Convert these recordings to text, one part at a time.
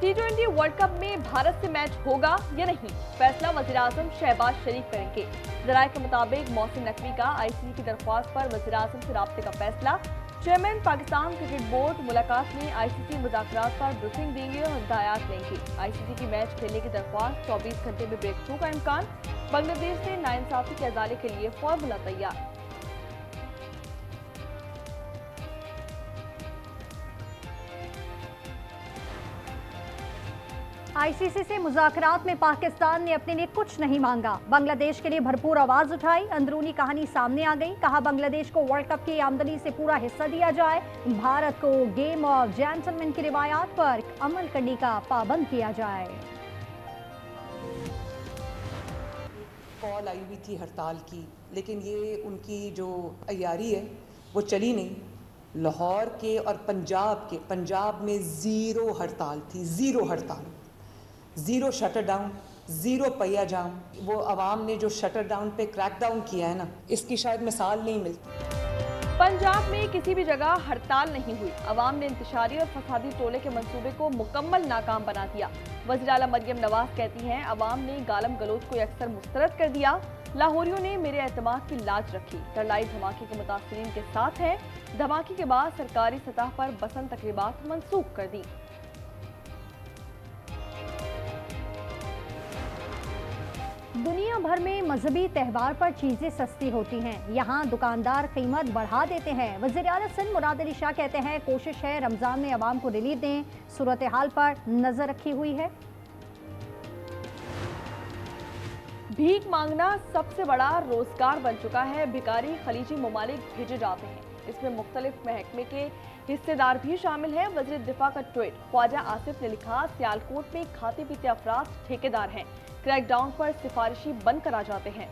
T20 world cup में भारत से match होगा या नहीं, फैसला वज़ीर-ए-आज़म शहबाज शरीफ करेंगे। जराये के मुताबिक मोहसिन नकवी का आईसीसी की दरख्वास्त पर वज़ीर-ए-आज़म से राब्ते का फैसला। चेयरमैन पाकिस्तान क्रिकेट बोर्ड मुलाकात में आईसीसी मुज़ाकरात पर ब्रीफिंग देंगे और हिदायत लेंगे। आईसीसी की मैच खेलने की दरख्वास्त, 24 घंटे में ब्रेक थ्रू का इम्कान। बांग्लादेश से नाइंसाफी के अजाले के लिए फॉर्मूला तैयार। आईसीसी से मुज़ाकरात में पाकिस्तान ने अपने लिए कुछ नहीं मांगा, बांग्लादेश के लिए भरपूर आवाज उठाई। अंदरूनी कहानी सामने आ गई, कहा बांग्लादेश को वर्ल्ड कप की आमदनी से पूरा हिस्सा दिया जाए। भारत को गेम ऑफ जेंटलमैन की रिवायात पर अमल करने का पाबंद किया जाए। कॉल आई हुई थी हड़ताल की, लेकिन ये उनकी जो अय्यारी है वो चली नहीं। लाहौर के और पंजाब में ज़ीरो हड़ताल थी, ज़ीरो हड़ताल, ज़ीरो शटर डाउन, ज़ीरो पहिया जाम। वो अवाम ने जो शटर डाउन पे क्रैक डाउन किया है ना, इसकी शायद मिसाल नहीं मिलती। पंजाब में किसी भी जगह हड़ताल नहीं हुई। अवाम ने इंतशारी और फसादी टोले के मंसूबे को मुकम्मल नाकाम बना दिया। वज़ीर आला मरियम नवाज कहती हैं, अवाम ने गालम गलोच को अक्सर मुस्तरद कर दिया। लाहौरियों ने मेरे एतमाद की लाज रखी। तरलाई धमाके के मुतासरीन के साथ हैं। धमाके के बाद सरकारी सतह पर बसंत तकरीबात मंसूख कर दी। दुनिया भर में मजहबी त्यौहार पर चीजें सस्ती होती हैं, यहाँ दुकानदार कीमत बढ़ा देते हैं। वज़ीर आला सिंध मुराद अली शाह कहते हैं, कोशिश है रमजान में अवाम को रिलीफ दें, सूरत हाल पर नजर रखी हुई है। भीख मांगना सबसे बड़ा रोजगार बन चुका है। भिखारी खलीजी ममालिक भेजे जाते हैं। इसमें मुख्तलिफ महकमे के हिस्सेदार भी शामिल हैं। वज़ीर दिफा का ट्वीट, ख्वाजा आसिफ ने लिखा, सियालकोट में खाते पीते अफराद ठेकेदार हैं, क्रैकडाउन पर सिफारिशी बंद करा जाते हैं।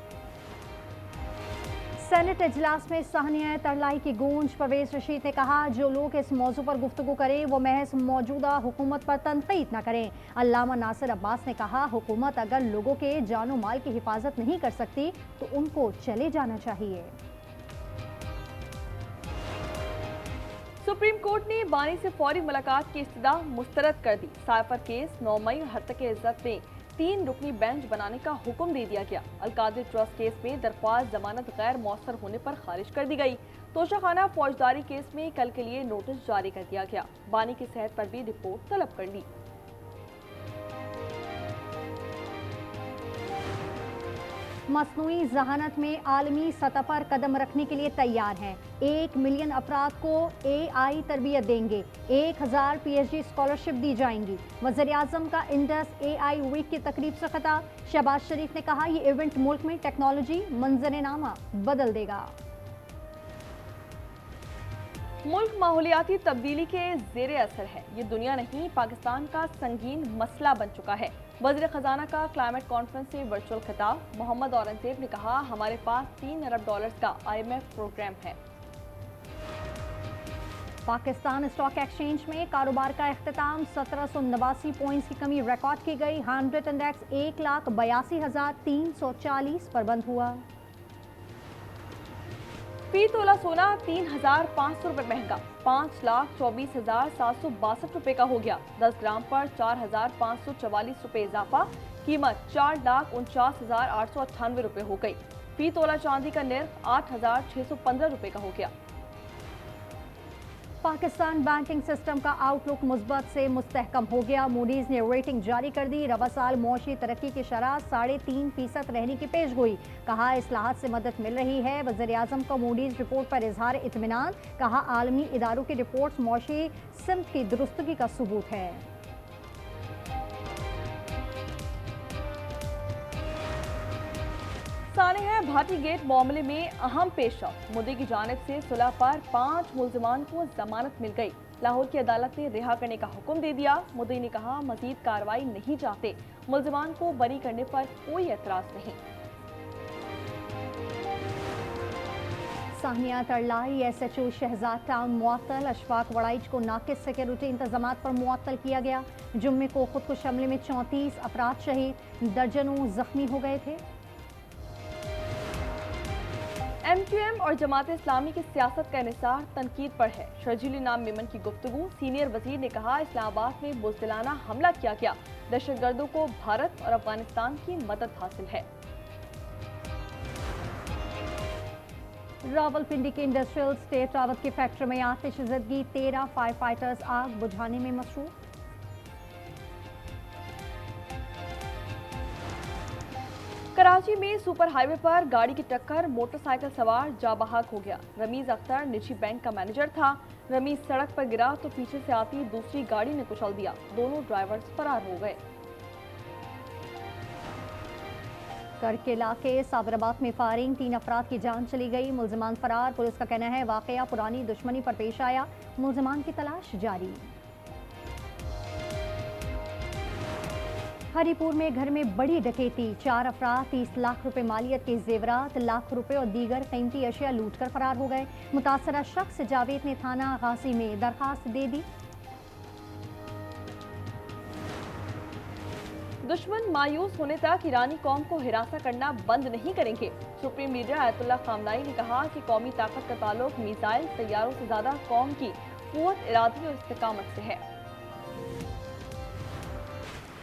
सेनेट इजलास में साहनिया तरलाई की गूंज। परवेज रशीद ने कहा, जो लोग इस मौजू पर गुफ्तगू करें वो महज मौजूदा हुकूमत पर तनकीद न करें। अल्लामा नासिर अब्बास ने कहा, हुकूमत अगर लोगों के जानो माल की हिफाजत नहीं कर सकती तो उनको चले जाना चाहिए। सुप्रीम कोर्ट ने बानी से फौरी मुलाकात की इस्तदा मुस्तरद कर दी। साइफर केस 9 मई और हत्या इज्जत में 3 रुकनी बेंच बनाने का हुक्म दे दिया गया। अलकादिर ट्रस्ट केस में दरख्वास्त जमानत गैर मौसर होने पर खारिज कर दी गई। तोशाखाना फौजदारी केस में कल के लिए नोटिस जारी कर दिया गया। बानी की सेहत पर भी रिपोर्ट तलब कर ली। मसनूई जहानत में आलमी सतह पर कदम रखने के लिए तैयार हैं। 1 मिलियन अफराद को AI तरबियत देंगे। 1000 PhD स्कॉलरशिप दी जाएंगी। वज़ीर आज़म का इंडस AI वीक की तकरीब से खिताब। शहबाज शरीफ ने कहा, ये इवेंट मुल्क में टेक्नोलॉजी मंजरनामा बदल देगा। मुल्क माहौलियाती तब्दीली के जेर असर है। ये दुनिया नहीं, पाकिस्तान का संगीन मसला बन चुका है। वज़ीर खजाना का क्लाइमेट कॉन्फ्रेंस से वर्चुअल खिताब। मोहम्मद औरंगजेब ने कहा, हमारे पास $3 अरब का IMF प्रोग्राम है। पाकिस्तान स्टॉक एक्सचेंज में कारोबार का इख्तिताम। 1789 पॉइंट्स की कमी रिकॉर्ड की गई। 100 इंडेक्स 1,82,340 पर बंद हुआ। फी तोला सोना 3,500 रुपये महंगा, 5,24,762 रुपये का हो गया। 10 ग्राम पर 4,544 रुपये इजाफा, कीमत 4,49,898 रुपये हो गई। फी तोला चांदी का निर्ख 8,615 रुपये का हो गया। पाकिस्तान बैंकिंग सिस्टम का आउटलुक मुस्बत से मुस्तहकम हो गया। मूडीज ने रेटिंग जारी कर दी। रबा साल मौशी तरक्की की शरह 3.5% रहने की पेशगोई। कहा, इस्लाहात से मदद मिल रही है। वज़ीर आज़म का मूडीज रिपोर्ट पर इजहार इत्मीनान। कहा, आलमी इदारों की रिपोर्ट्स मौशी सिमत की दुरुस्तगी का सबूत है। सानेहा भाटी गेट मामले में अहम पेशरफ। मुद्दे की जानिब से सुलह पर 5 मुल्जिमान को जमानत मिल गई। लाहौर की अदालत ने रिहा करने का हुक्म दे दिया। मुद्दई ने कहा, मजीद कार्रवाई नहीं चाहते। मुल्जिमान को बरी करने पर कोई एतराज नहीं। साहनिया तरलाई SHO शहजाद टाउन मुअत्तल। अशफाक वड़ाइच को नाकिस सिक्योरिटी इंतजामात पर मुअत्तल किया गया। जुम्मे को खुदकुश हमले में 34 अफराद शहीद, दर्जनों जख्मी हो गए थे। MQM और जमात इस्लामी की सियासत का इन्हिसार तनकीद पर है। शर्जील इनाम मेमन की गुफ्तगू। सीनियर वजीर ने कहा, इस्लामाबाद में बुज़दिलाना हमला किया गया, दहशतगर्दों को भारत और अफगानिस्तान की मदद हासिल है। रावलपिंडी के इंडस्ट्रियल स्टेट रावत की फैक्ट्री में आतिशज़दगी, 13 फायर फाइटर्स आग बुझाने में मसरूफ। कराची में सुपर हाईवे पर गाड़ी की टक्कर, मोटरसाइकिल सवार जाबाहक हो गया। रमीज अख्तर निजी बैंक का मैनेजर था। रमीज सड़क पर गिरा तो पीछे से आती दूसरी गाड़ी ने कुचल दिया। दोनों ड्राइवर्स फरार हो गए। करकेला के साबराबाद में फायरिंग, 3 अफराद की जान चली गई, मुल्जिमान फरार। पुलिस का कहना है वाकया पुरानी दुश्मनी पर पेश आया, मुल्जिमान की तलाश जारी। हरिपुर में घर में बड़ी डकैती, 4 अफराद 30 लाख रुपए मालियत के जेवरात, लाख रुपए और दीगर कीमती अशिया लूटकर फरार हो गए। मुतासरा शख्स जावेद ने थाना गाजी में दरखास्त दे दी। दुश्मन मायूस होने तक ईरानी कौम को हिरासा करना बंद नहीं करेंगे। सुप्रीम लीडर आयतुल्लाह खामनाई ने कहा कि कौमी ताकत का ताल्लुक मिसाइल तैयारों से ज्यादा कौम की कुव्वत, इरादे और इस्तिकामत से है।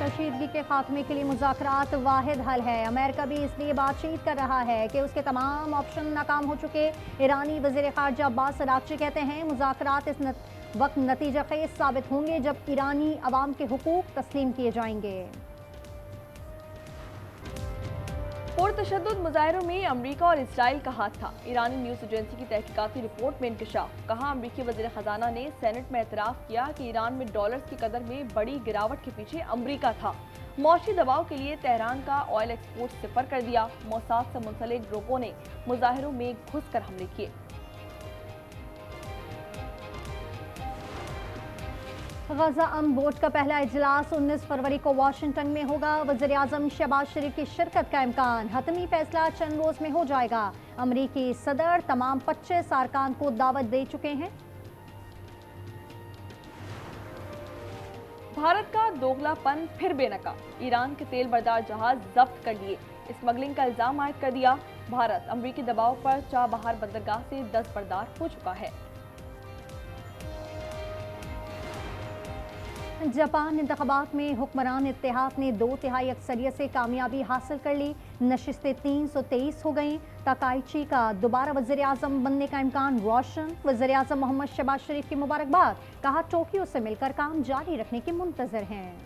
कशीदगी के खात्मे के लिए मुज़ाकरात वाहिद हल है। अमेरिका भी इसलिए बातचीत कर रहा है कि उसके तमाम ऑप्शन नाकाम हो चुके। ईरानी वज़ीर ख़ारजा अब्बास अराग़ची कहते हैं मुज़ाकरात इस वक्त नतीजा खेज़ साबित होंगे जब ईरानी अवाम के हुकूक तस्लीम किए जाएंगे। पुरतशद्दुद मुजाहिरों में अमरीका और इसराइल का हाथ था। ईरानी न्यूज़ एजेंसी की तहकीकाती रिपोर्ट में इंकशाफ। कहा, अमरीकी वज़ीर ख़जाना ने सेनेट में एतराफ़ किया कि ईरान में डॉलर्स की कदर में बड़ी गिरावट के पीछे अमरीका था। मौशी दबाव के लिए तेहरान का ऑयल एक्सपोर्ट सिफर कर दिया। मोसाद से मुंसलिक ग्रुपों ने मुजाहिरों में घुस कर हमले किए। गजा अमन बोर्ड का पहला इजलास 19 फरवरी को वाशिंगटन में होगा। वज़ीर आज़म शहबाज शरीफ की शिरकत का इम्कान। हतमी फैसला चंद रोज में हो जाएगा। अमरीकी सदर तमाम 25 अरकान को दावत दे चुके हैं। भारत का दोगलापन फिर बेनकाब। ईरान के तेल बरदार जहाज जब्त कर लिए। स्मगलिंग का इल्जाम आयद कर दिया। भारत अमरीकी दबाव पर चाबहार बंदरगाह से दस्तबरदार हो चुका है। जापान इंतखाबात में हुक्मरान इत्तेहाद ने 2/3 अक्सरियत से कामयाबी हासिल कर ली। नशिस्तें 323 हो गईं। ताकाइची का दोबारा वज़ीर आज़म बनने का इम्कान रोशन। वज़ीर आज़म मोहम्मद शहबाज शरीफ की मुबारकबाद। कहा, टोक्यो से मिलकर काम जारी रखने के मुंतज़र हैं।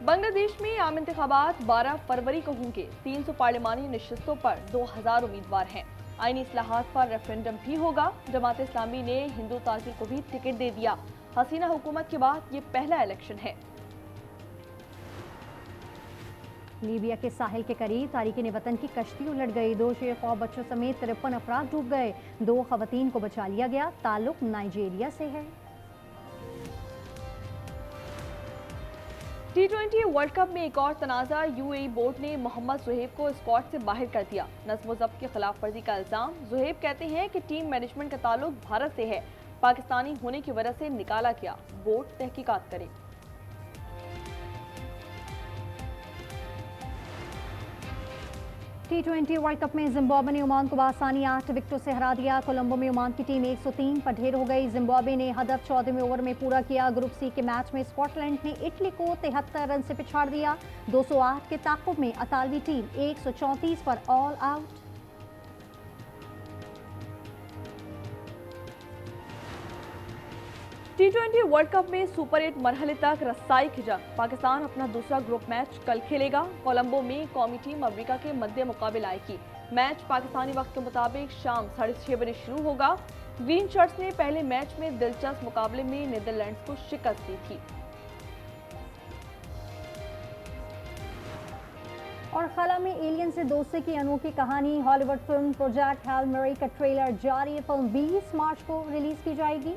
बांग्लादेश में आम इंतखाबात 12 फरवरी को होंगे। 300 पार्लिमानी नशिस्तों पर 2000 उम्मीदवार हैं। आईनी इस्लाहात पर रेफरेंडम भी होगा। जमात इस्लामी ने हिंदू ताजिर को भी टिकट दे दिया। हसीना हुकूमत के बाद ये पहला इलेक्शन है। लीबिया के साहिल के करीब तारिकीन वतन की कश्ती उलट गई। 2 शेर बच्चों समेत 53 अफराद डूब गए। 2 खवातीन को बचा लिया गया। ताल्लुक नाइजीरिया से है। T20 वर्ल्ड कप में एक और तनाज़ा। यूएई बोर्ड ने मोहम्मद ज़ुहैब को स्क्वाड से बाहर कर दिया। नज़्म व ज़ब्त की खिलाफ वर्जी का इल्ज़ाम। ज़ुहैब कहते हैं कि टीम मैनेजमेंट का ताल्लुक भारत से है, पाकिस्तानी होने की वजह से निकाला गया। बोर्ड तहकीकात करे। T20 वर्ल्ड कप में जिम्बाब्वे ने ओमान को बआसानी 8 विकेटों से हरा दिया। कोलंबो में ओमान की टीम 103 पर ढेर हो गई। जिम्बाब्वे ने हदफ 14वें ओवर में पूरा किया। ग्रुप सी के मैच में स्कॉटलैंड ने इटली को 73 रन से पिछाड़ दिया। 208 के ताक़ुब में अतालवी टीम 134 पर all out. T20 world cup में सुपर 8 मरहले तक रसाई की जंग। पाकिस्तान अपना दूसरा ग्रुप मैच कल खेलेगा। कोलंबो में कौमी टीम अमेरिका के मध्य मुकाबले आएगी। मैच पाकिस्तानी वक्त के मुताबिक शाम 6:30 बजे शुरू होगा। ग्रीन शर्ट्स ने पहले मैच में दिलचस्प मुकाबले में नीदरलैंड्स को शिकस्त दी थी। और खला में एलियन से दोस्ती की अनोखी कहानी। हॉलीवुड फिल्म प्रोजेक्ट हेल मेरी का ट्रेलर जारी। फिल्म 20 मार्च को रिलीज की जाएगी।